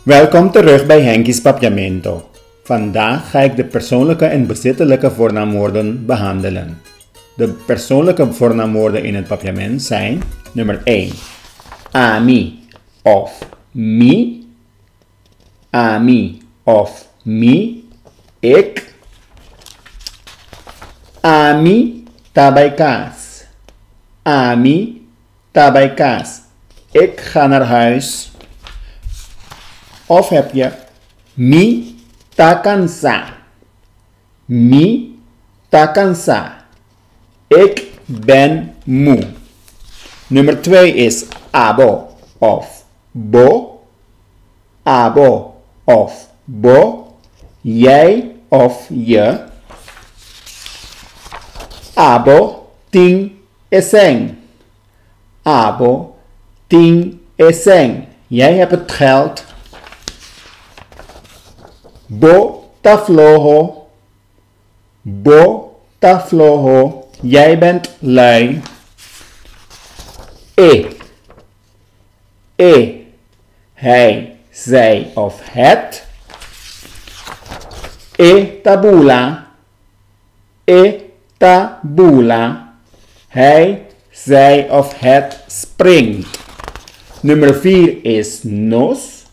Welkom terug bij Henkies Papiamento. Vandaag ga ik de persoonlijke en bezittelijke voornaamwoorden behandelen. De persoonlijke voornaamwoorden in het papiament zijn nummer 1. Ami of mi. Ami of mi. Ik. Ami tabay kaas. Ami tabay kaas. Ik ga naar huis. Of heb je mi takansa. Mi takansa. Ik ben moe. Nummer 2 is abo of bo. Abo of bo. Jij of je. Abo ting eseng. Abo ting eseng. Jij hebt het geld. Bo tafloho. Bo tafloho. Jij bent lui. Hij, zij of het. Tabula. Tabula. Hij, zij of het springt. Nummer 4 is nos.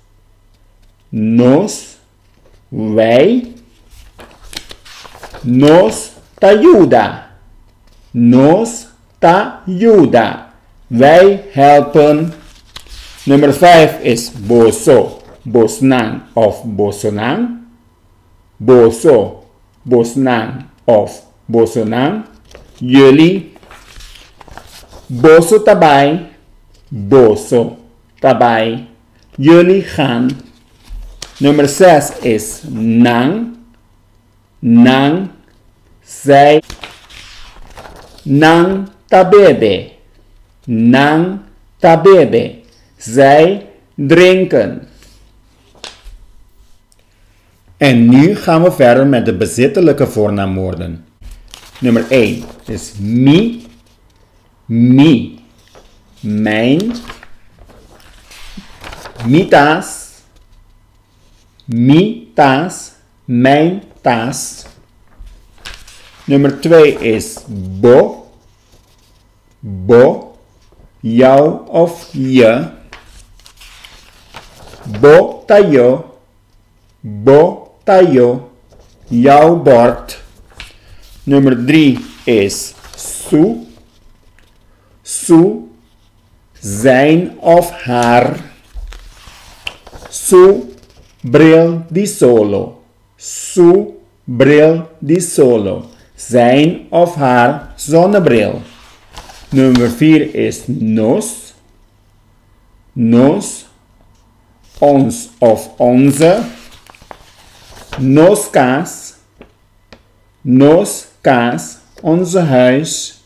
Nos. Wij. Nos t'ayuda. Nos t'ayuda. Wij helpen. Nummer 5 is boso. Bosnang of bosonang. Boso. Bosnang of bosonang. Jullie. Boso tabay. Boso tabay. Jullie gaan. Nummer 6 is nang. Nang. Zij. Nang tabebe. Nang tabebe. Zij drinken. En nu gaan we verder met de bezittelijke voornaamwoorden. Nummer 1 is mi. Mi. Mijn. Mitas. Mi taas, mijn taas. Nummer 2 is bo. Bo, jou of je. Bo tayo. Bo tayo, jouw bord. Nummer 3 is su. Su, zijn of haar. Su bril di solo. Su bril di solo. Zijn of haar zonnebril. Nummer 4 is nos. Nos. Ons of onze. Nos kaas. Nos kaas. Onze huis.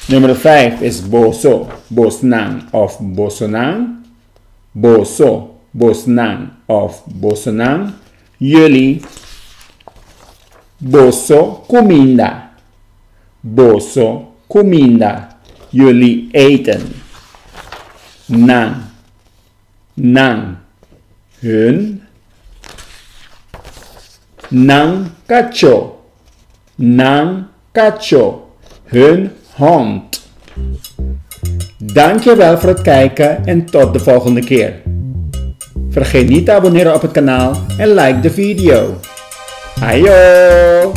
Nummer 5 is boso. Bosnang of bosonang. Boso. Bosnang of bosonang. Jullie. Boso kuminda. Boso kuminda. Jullie eten. Nang. Nang. Hun. Nang kacho. Nang kacho. Hun hond. Dankjewel voor het kijken en tot de volgende keer. Vergeet niet te abonneren op het kanaal en like de video. Ayo!